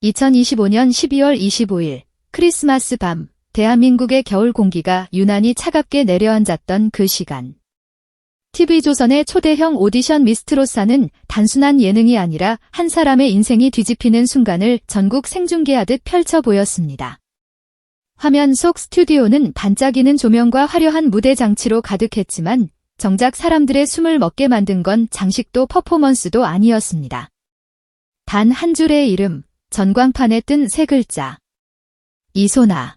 2025년 12월 25일 크리스마스 밤 대한민국의 겨울 공기가 유난히 차갑게 내려앉았던 그 시간. TV조선의 초대형 오디션 미스트롯사는 단순한 예능이 아니라 한 사람의 인생이 뒤집히는 순간을 전국 생중계하듯 펼쳐 보였습니다. 화면 속 스튜디오는 반짝이는 조명과 화려한 무대 장치로 가득했지만 정작 사람들의 숨을 멎게 만든 건 장식도 퍼포먼스도 아니었습니다. 단 한 줄의 이름, 전광판에 뜬 세 글자. 이소나.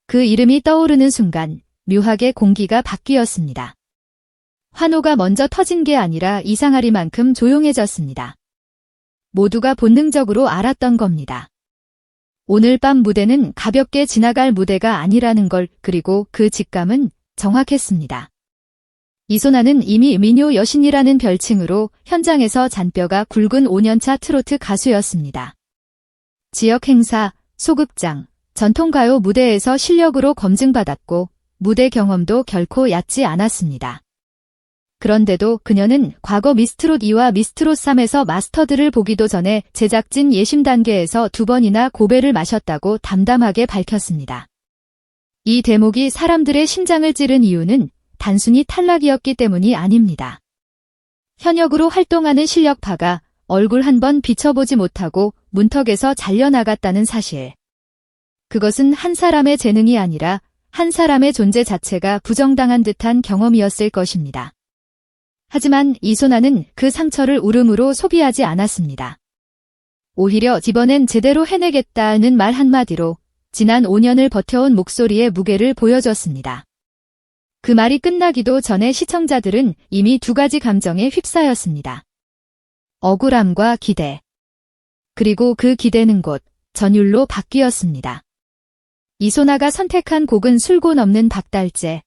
그 이름이 떠오르는 순간 묘하게 공기가 바뀌었습니다. 환호가 먼저 터진 게 아니라 이상하리만큼 조용해졌습니다. 모두가 본능적으로 알았던 겁니다. 오늘 밤 무대는 가볍게 지나갈 무대가 아니라는 걸, 그리고 그 직감은 정확했습니다. 이소나는 이미 미녀 여신이라는 별칭으로 현장에서 잔뼈가 굵은 5년차 트로트 가수였습니다. 지역 행사, 소극장, 전통가요 무대에서 실력으로 검증받았고 무대 경험도 결코 얕지 않았습니다. 그런데도 그녀는 과거 미스트롯 2와 미스트롯 3에서 마스터들을 보기도 전에 제작진 예심 단계에서 2번이나 고배를 마셨다고 담담하게 밝혔습니다. 이 대목이 사람들의 심장을 찌른 이유는 단순히 탈락이었기 때문이 아닙니다. 현역으로 활동하는 실력파가 얼굴 한 번 비춰보지 못하고 문턱에서 잘려나갔다는 사실. 그것은 한 사람의 재능이 아니라 한 사람의 존재 자체가 부정당한 듯한 경험이었을 것입니다. 하지만 이소나는 그 상처를 울음으로 소비하지 않았습니다. 오히려 이번엔 제대로 해내겠다는 말 한마디로 지난 5년을 버텨온 목소리의 무게를 보여줬습니다. 그 말이 끝나기도 전에 시청자들은 이미 두 가지 감정에 휩싸였습니다. 억울함과 기대. 그리고 그 기대는 곧 전율로 바뀌었습니다. 이소나가 선택한 곡은 술고 넘는 박달재.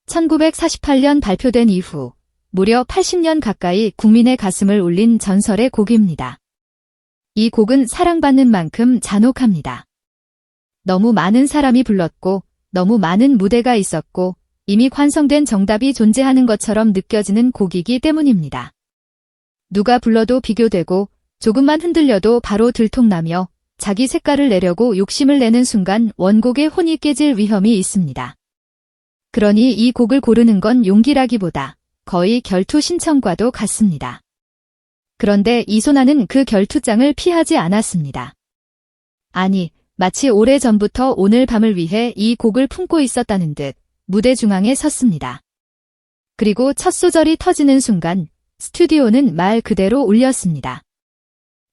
1948년 발표된 이후 무려 80년 가까이 국민의 가슴을 울린 전설의 곡입니다. 이 곡은 사랑받는 만큼 잔혹합니다. 너무 많은 사람이 불렀고 너무 많은 무대가 있었고 이미 완성된 정답이 존재하는 것처럼 느껴지는 곡이기 때문입니다. 누가 불러도 비교되고 조금만 흔들려도 바로 들통나며 자기 색깔을 내려고 욕심을 내는 순간 원곡의 혼이 깨질 위험이 있습니다. 그러니 이 곡을 고르는 건 용기라기보다 거의 결투 신청과도 같습니다. 그런데 이소나는 그 결투장을 피하지 않았습니다. 아니, 마치 오래전부터 오늘 밤을 위해 이 곡을 품고 있었다는 듯 무대 중앙에 섰습니다. 그리고 첫 소절이 터지는 순간 스튜디오는 말 그대로 울렸습니다.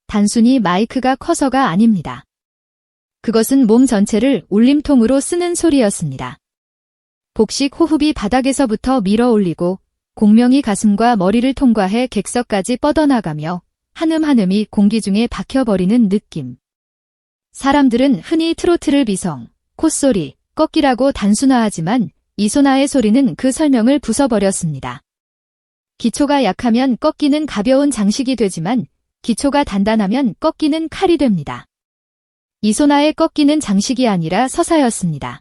단순히 마이크가 커서가 아닙니다. 그것은 몸 전체를 울림통으로 쓰는 소리였습니다. 복식 호흡이 바닥에서부터 밀어 올리고 공명이 가슴과 머리를 통과해 객석까지 뻗어나가며 한음 한음이 공기 중에 박혀버리는 느낌. 사람들은 흔히 트로트를 비성, 콧소리, 꺾기라고 단순화하지만 이소나의 소리는 그 설명을 부숴버렸습니다. 기초가 약하면 꺾기는 가벼운 장식이 되지만 기초가 단단하면 꺾기는 칼이 됩니다. 이소나의 꺾기는 장식이 아니라 서사였습니다.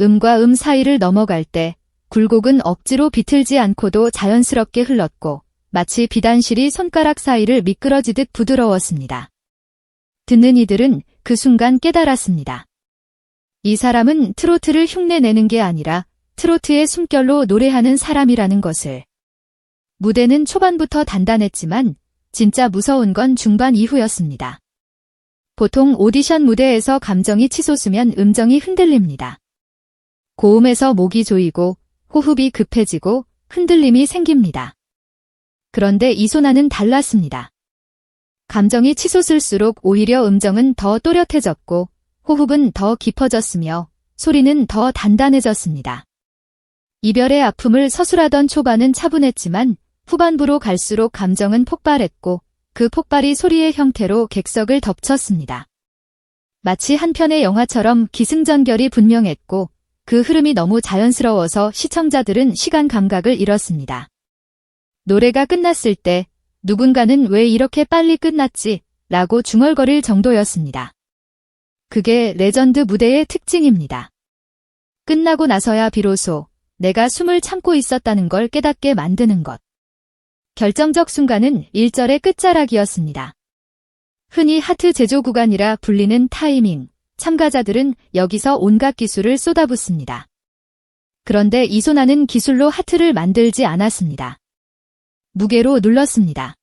음과 음 사이를 넘어갈 때 굴곡은 억지로 비틀지 않고도 자연스럽게 흘렀고 마치 비단실이 손가락 사이를 미끄러지듯 부드러웠습니다. 듣는 이들은 그 순간 깨달았습니다. 이 사람은 트로트를 흉내내는 게 아니라 트로트의 숨결로 노래하는 사람이라는 것을. 무대는 초반부터 단단했지만 진짜 무서운 건 중반 이후였습니다. 보통 오디션 무대에서 감정이 치솟으면 음정이 흔들립니다. 고음에서 목이 조이고 호흡이 급해지고 흔들림이 생깁니다. 그런데 이소나는 달랐습니다. 감정이 치솟을수록 오히려 음정은 더 또렷해졌고 호흡은 더 깊어졌으며 소리는 더 단단해졌습니다. 이별의 아픔을 서술하던 초반은 차분했지만 후반부로 갈수록 감정은 폭발했고 그 폭발이 소리의 형태로 객석을 덮쳤습니다. 마치 한 편의 영화처럼 기승전결이 분명했고 그 흐름이 너무 자연스러워서 시청자들은 시간 감각을 잃었습니다. 노래가 끝났을 때 누군가는 왜 이렇게 빨리 끝났지? 라고 중얼거릴 정도였습니다. 그게 레전드 무대의 특징입니다. 끝나고 나서야 비로소 내가 숨을 참고 있었다는 걸 깨닫게 만드는 것. 결정적 순간은 1절의 끝자락이었습니다. 흔히 하트 제조 구간이라 불리는 타이밍, 참가자들은 여기서 온갖 기술을 쏟아붓습니다. 그런데 이소나는 기술로 하트를 만들지 않았습니다. 무게로 눌렀습니다.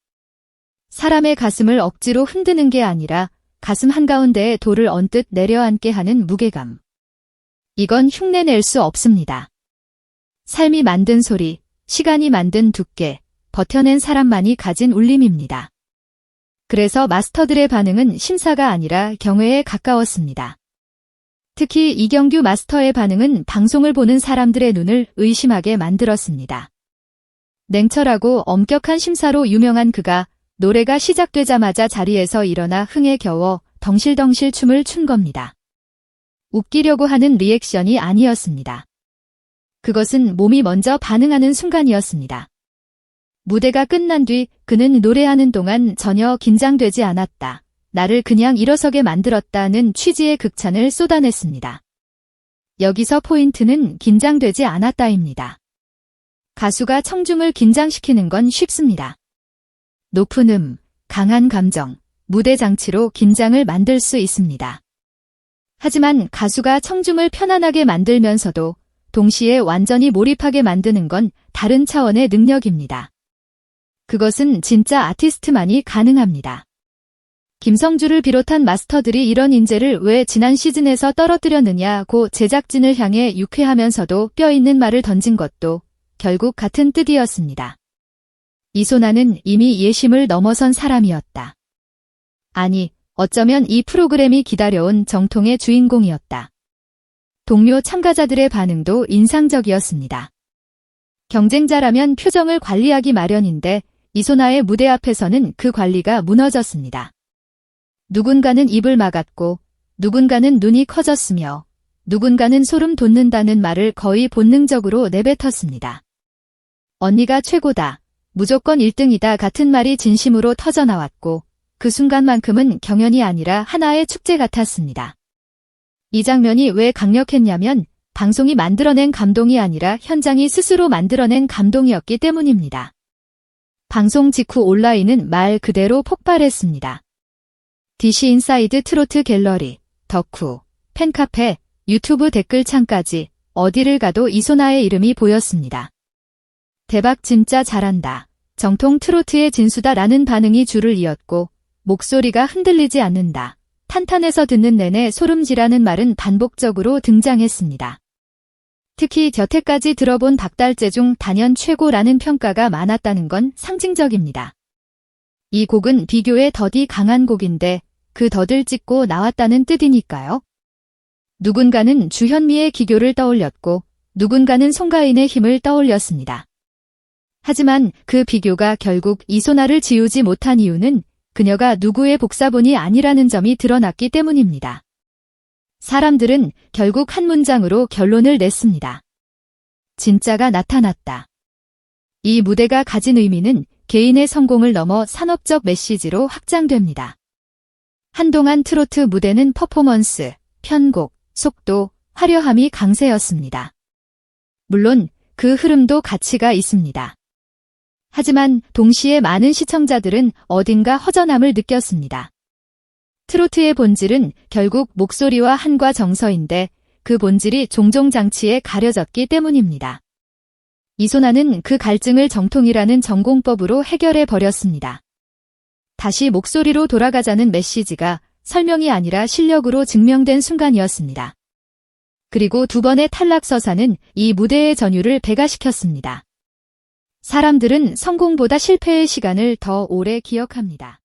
사람의 가슴을 억지로 흔드는 게 아니라 가슴 한가운데에 돌을 언뜻 내려앉게 하는 무게감. 이건 흉내낼 수 없습니다. 삶이 만든 소리, 시간이 만든 두께, 버텨낸 사람만이 가진 울림입니다. 그래서 마스터들의 반응은 심사가 아니라 경외에 가까웠습니다. 특히 이경규 마스터의 반응은 방송을 보는 사람들의 눈을 의심하게 만들었습니다. 냉철하고 엄격한 심사로 유명한 그가 노래가 시작되자마자 자리에서 일어나 흥에 겨워 덩실덩실 춤을 춘 겁니다. 웃기려고 하는 리액션이 아니었습니다. 그것은 몸이 먼저 반응하는 순간이었습니다. 무대가 끝난 뒤 그는 노래하는 동안 전혀 긴장되지 않았다. 나를 그냥 일어서게 만들었다는 취지의 극찬을 쏟아냈습니다. 여기서 포인트는 긴장되지 않았다입니다. 가수가 청중을 긴장시키는 건 쉽습니다. 높은 강한 감정, 무대 장치로 긴장을 만들 수 있습니다. 하지만 가수가 청중을 편안하게 만들면서도 동시에 완전히 몰입하게 만드는 건 다른 차원의 능력입니다. 그것은 진짜 아티스트만이 가능합니다. 김성주를 비롯한 마스터들이 이런 인재를 왜 지난 시즌에서 떨어뜨렸느냐고 제작진을 향해 유쾌하면서도 뼈있는 말을 던진 것도 결국 같은 뜻이었습니다. 이소나는 이미 예심을 넘어선 사람이었다. 아니, 어쩌면 이 프로그램이 기다려온 정통의 주인공이었다. 동료 참가자들의 반응도 인상적이었습니다. 경쟁자라면 표정을 관리하기 마련인데 이소나의 무대 앞에서는 그 관리가 무너졌습니다. 누군가는 입을 막았고 누군가는 눈이 커졌으며 누군가는 소름 돋는다는 말을 거의 본능적으로 내뱉었습니다. 언니가 최고다, 무조건 1등이다 같은 말이 진심으로 터져나왔고 그 순간만큼은 경연이 아니라 하나의 축제 같았습니다. 이 장면이 왜 강력했냐면 방송이 만들어낸 감동이 아니라 현장이 스스로 만들어낸 감동이었기 때문입니다. 방송 직후 온라인은 말 그대로 폭발했습니다. DC 인사이드 트로트 갤러리, 덕후, 팬카페, 유튜브 댓글창까지 어디를 가도 이소나의 이름이 보였습니다. 대박 진짜 잘한다. 정통 트로트의 진수다라는 반응이 줄을 이었고 목소리가 흔들리지 않는다. 탄탄해서 듣는 내내 소름지라는 말은 반복적으로 등장했습니다. 특히 여태까지 들어본 박달재 중 단연 최고라는 평가가 많았다는 건 상징적입니다. 이 곡은 비교에 더디 강한 곡인데 그 덫을 찍고 나왔다는 뜻이니까요. 누군가는 주현미의 기교를 떠올렸고 누군가는 송가인의 힘을 떠올렸습니다. 하지만 그 비교가 결국 이소나를 지우지 못한 이유는 그녀가 누구의 복사본이 아니라는 점이 드러났기 때문입니다. 사람들은 결국 한 문장으로 결론을 냈습니다. 진짜가 나타났다. 이 무대가 가진 의미는 개인의 성공을 넘어 산업적 메시지로 확장됩니다. 한동안 트로트 무대는 퍼포먼스, 편곡, 속도, 화려함이 강세였습니다. 물론 그 흐름도 가치가 있습니다. 하지만 동시에 많은 시청자들은 어딘가 허전함을 느꼈습니다. 트로트의 본질은 결국 목소리와 한과 정서인데 그 본질이 종종 장치에 가려졌기 때문입니다. 이소나는 그 갈증을 정통이라는 전공법으로 해결해 버렸습니다. 다시 목소리로 돌아가자는 메시지가 설명이 아니라 실력으로 증명된 순간이었습니다. 그리고 두 번의 탈락 서사는 이 무대의 전율을 배가시켰습니다. 사람들은 성공보다 실패의 시간을 더 오래 기억합니다.